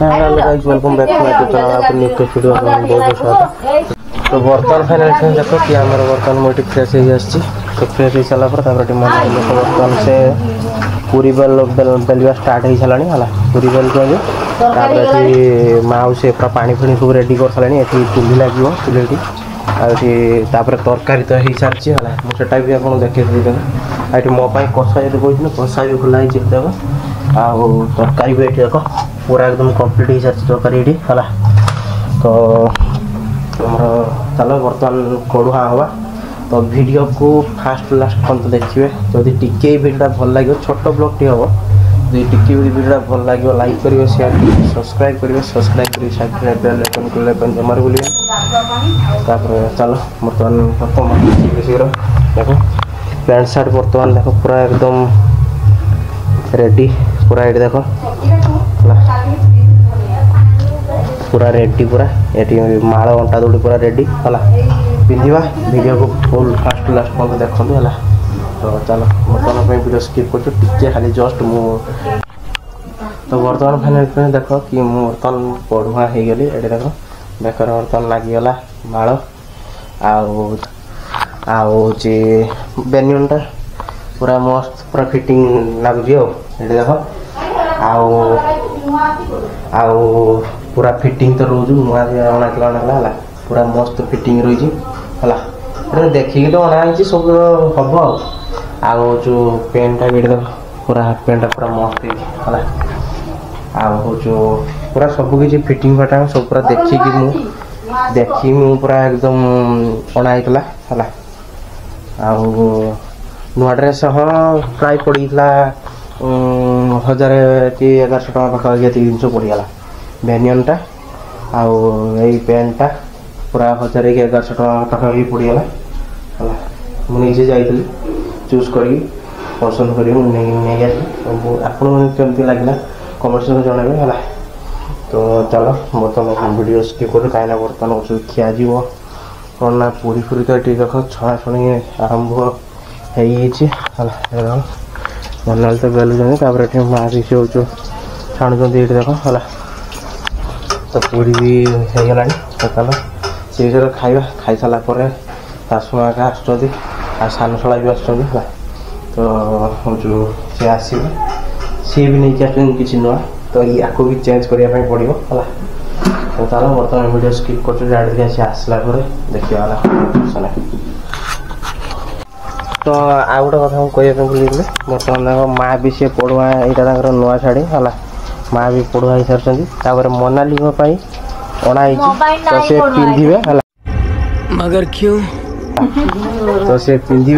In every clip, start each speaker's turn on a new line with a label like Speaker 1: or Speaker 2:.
Speaker 1: Hello guys welcome back to my channel आपन नित्य video में बहुत स्वागत। तो बर्तन फाइनल देखो कि हमर बर्तन मोटी फ्रेश हो जाछि। तो फ्रेश हो साला पर तापर मन बर्तन से पूरी बेलवा स्टार्ट हो सालानी हला पूरी बेल को तापर माउ से पूरा पानी फणी सब रेडी कर सालानी। एठी चुल्ही लागो चुल्हीटी आपर तरकारी तो हो सारी है मुझे भी आपको देखे ये मो कषा जो कहते कषा भी खोला देख आउ तरकारी भी ये देख पूरा एकदम कंप्लीट हो सारी तरकारी ये है। तो चलो बर्तमान कड़ुआ हवा। तो वीडियो को फास्ट लास्ट पर्यटन देखिए जदि टिके वीडियो भल लगे छोट ब्लॉग टी हम जो टिके वीडियो भल लगे लाइक करेंगे शेयर करेंगे सब्सक्राइब करेंगे साइड बेल आइकन को जमार बोलिए। चलो बर्तमान शीघ्र देखो पैंट सार्ट बर्तमान देखो पूरा एकदम रेडी पूरा ये देखो पूरा रेडी पूरा ये माल अंटा दौड़ी पूरा रेडी है पिंधा वीडियो को फुल फास्ट लास्ट पर्यटन देखो है। तो चलो बर्तमान वीडियो स्किप कर खाली जस्ट मु तो बर्तमान फाइनल देख कि बर्तमान पढ़ुआ हो गली ये देख बेकर बर्तमान लगिगला माल आउे बेनियनटा पूरा मस्त पूरा फिटिंग लगुच ये देख पूरा फिटिंग तो रोज नुआ अणाला पूरा मस्त फिटिंग रही है देखिए तो अणाई सब हम आउ जो पेंटा भी देख पूरा हाफ पेंटा पूरा मस्त है आउ जो पूरा सबकि फिटिंग फाटा सब पूरा देखी मु पूरा एकदम अणाईला है आउ नुआ ड्रेस हाँ प्राय पड़ा 1000 कि 1100 टका पाखा जिन पड़गला बेनियनटा आउ यही पेंटा पूरा 1000 कि 1100 टका पाखा पड़गला है मुझे जाइली चूज करी पसंद करी आपमती लगे कमेंट में जनइबे है। तो चलो बर्तमान वीडियो स्किप कर कहीं बर्तमान खिया कौन ना पूरी पूरी तो ये देख छणाछुणी आरंभ है मनाल तो बेलुन माँ भी से छाणुं ये देख है। तो पूरी भी हो गला तो चलो सी खाଇବା खाई सारा शाशुमा का आसान शला भी आस तो जो सी आस सी भी नहीं आस किसी नुआ तो या भी चेंज करने पड़ो है। तो चलो बर्तमान वीडियो स्किप कर आसला देखा तो आ गोटे कथा कहते भूल बर्तमान देख माँ भी सी पढ़ुआ यहाँ नुआ शाढ़ी है माँ भी पढ़ुआ हो सारी मोनाली अणाई तो सी पिंधे है
Speaker 2: मगर क्यों
Speaker 1: तो सी पिंधे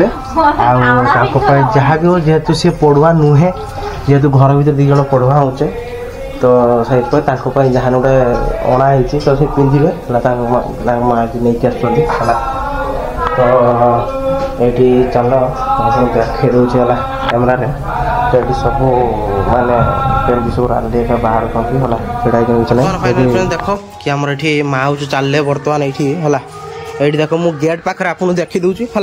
Speaker 1: जहाँ भी हो जेहेतु सी पढ़ुआ नुहे जेहेतु घर भर दी जन पढ़ुआ होचे तो से जहाँ गोटे अणाई तो सी पिंधे माँ भी नहीं आस तो ये चल देखे दूसरी है कैमेरा तो ये सब मानने सब रांधे बाहर है देख कि आम ये माँ जो चल बर्तमान ये है ये देख मु गेट पाखे आपको देखी दूसरी है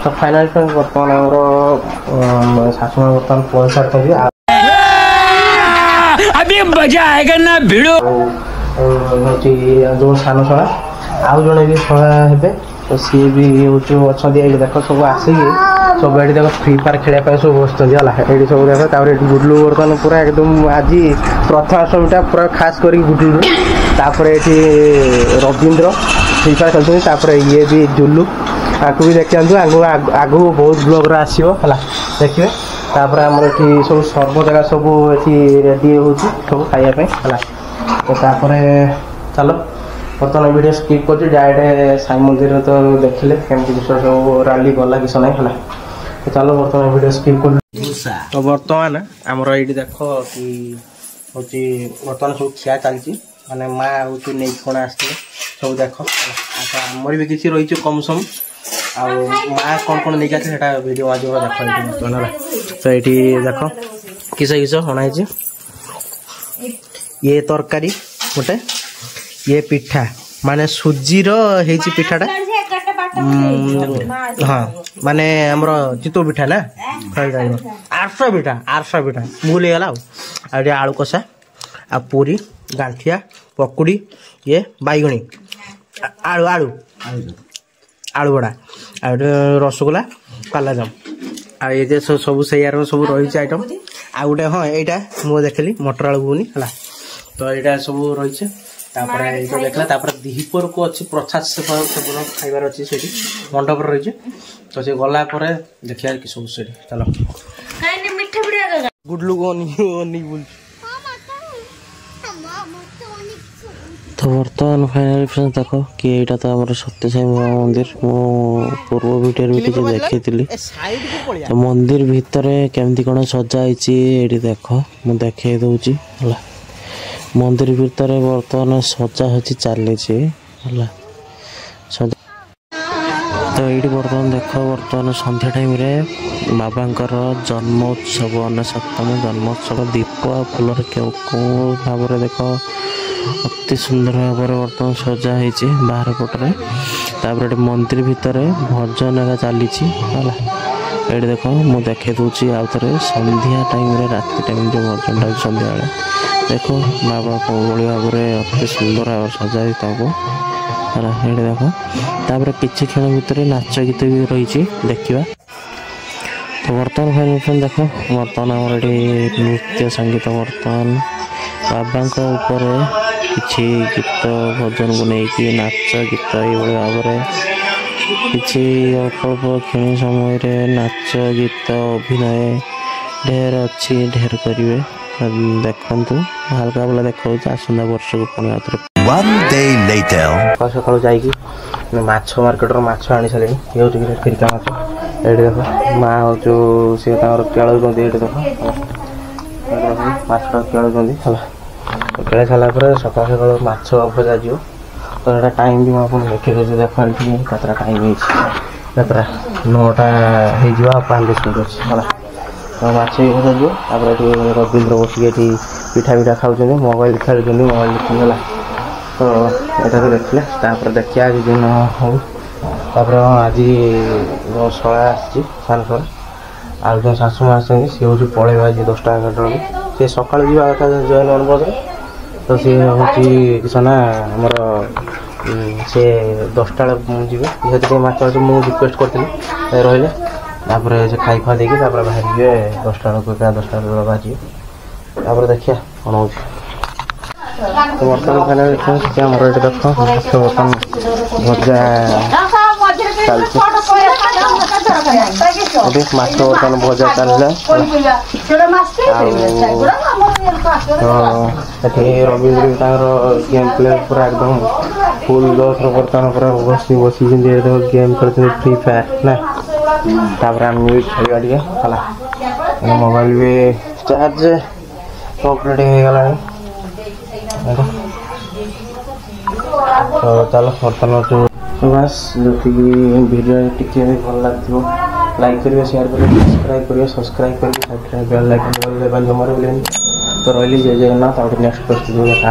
Speaker 1: तो फाइनल बर्तमान शाशुमा बर्तमान पहुंच सारी
Speaker 2: अभी मजा आएगा ना भिड़ो
Speaker 1: जो सान छड़ा आउ जड़े भी छड़ा हे तो सी भी अच्छा देख सब आसिक सब ये देख फ्री फायर खेल सब बस ये सब देख गुडलू बर्तमान पूरा एकदम आज प्रथमाष्टमीटा पूरा खास कर गुडलू ये रवींद्र फ्री फायर खेलते ये भी जुल्लू आपको भी देखते आगू बहुत ब्लॉग आसो है देखिए तापर आमर ये सब सर्व जगह सब ये रेडी हो सब खायापी है। तो चलो बर्तमान वीडियो स्किप कर डायरेक्ट साई मंदिर तो देखिले केमती विषय सब रैली गला किस ना है। तो चलो बर्तमान वीडियो स्किप कर तो बर्तमान आमर ये देख कि हूँ बर्तमान सब खिया चलती माने माँ हूँ नहीं कौन आसते सब देख आमर भी किसी रही कम सम माँ कौन कौन नहीं आते वीडियो आज देख बर्तमान है। तो ये देख किस किस अणाई ये तरकारी गोटे ये पिठा माने सुजीर हेची पिठाटा हाँ माने हमर चितो पिठा ना आरसा पिठा भूल गला आ आलू कषा आ पूरी गांठिया पकुड़ी ये बैगणी आलू आलू आलू बड़ा आ रसगोला कालाजाम आ ये सब से यार सब रही आइटम आ गोटे हाँ यहाँ मुझे देखली मटर आलू घुगनी है तो यहाँ सब रही देखला दीपर को अच्छी प्रसाद से खाइबार अच्छी से मंडप रही तो से गला देखिए कि सब से चलो गुडलू को बोल तो बर्तमान फाइनाल फ्रेंड्स देख कि यहाँ तो आम सत्य साई बाबा मंदिर मो पूर्व वीडियो भी देखी तो मंदिर भितर केमती कौन सजाई ये देख मुझे देखे दूची है मंदिर भितर बर्तमान सजा सजी चली सजा तो ये बर्तमान देख बर्तमान संध्या टाइम रे बाबांकर जन्मोत्सव 97तम जन्मोत्सव दीप आ फुलर कौ भाव देख अति सुंदर भाव बर्तमान सजा होती बाहर पटरे तापर मंदिर भितर भजन एका चली ये देख मुझे देखे दूसरी आउ थे संध्या टाइम रे राति टाइम जो भजन टाइम संध्या बेले देख बाबा कौली भाव में अति सुंदर भाव सजाई है ये देख तापर किसी क्षण भितर नाच गीत भी रही देखा तो बर्तमान फाइनल फ्रेंड देख बर्तमान आम ये नृत्य संगीत बर्तमान बाबा ऊपर किसी गीत भजन को लेकिन नाच गीत ये भाव में किसी अल्प अल्प क्षण समय नाच गीत अभिनय ढेर अच्छी ढेर करेंगे देखु हल्का बोला देखा आसंता वर्ष को पुणी सकाल सकाल जाकि माछ मार्केट माछ आनी सारे ये हूँ फिरका माछ ये देख माँ हूँ सी केड़ देख माछ केड़ केड़े सारापर सकाल सकाल माछ भजा जी तो यहाँ टाइम भी मुझे देखी दूसरी देख कतरा टाइम होता 9टा हो 5 मिनट अच्छी है तो माछ भी भजा जी रवींद्र बसिक पिठा पिठा खाऊँ मोबाइल खेलुँच मोबाइल देखा तो यहाँ तो देखिले देखिए आज दिन हो आज शला सान शला आज जो शाशु माँ सी हूँ पलैब आज 10टा 11टा बेलू सी सका जावा जॉइन अनबस तो सी हूँ ना आमर सी 10टा जी ये माच मुझे रिक्वेस्ट करी रही से खाई खुआ देकी बाहर जी 10टा 10टा बाहर देखिए कौन हो तो बर्तमान फाइनाल आमर ये देख बर्तमान भजा चलती माछ बर्तमान भजा चलला तो रवींद्र गेम प्ले पूरा एकदम फुल जोश बर्तमान पूरा बसी गेम खेलते फ्री फायर ना आम भी खेलवा टे मोबाइल भी चार्ज कंप्लीट हो गला तो चलो बर्तमान तो बस जो वीडियो टी भल लगे लाइक करिए शेयर करिए सब्सक्राइब करिए बेल आइकन जमार तो रही जय जगन्नाथ नेक्स्ट प्रस्तुति देखा।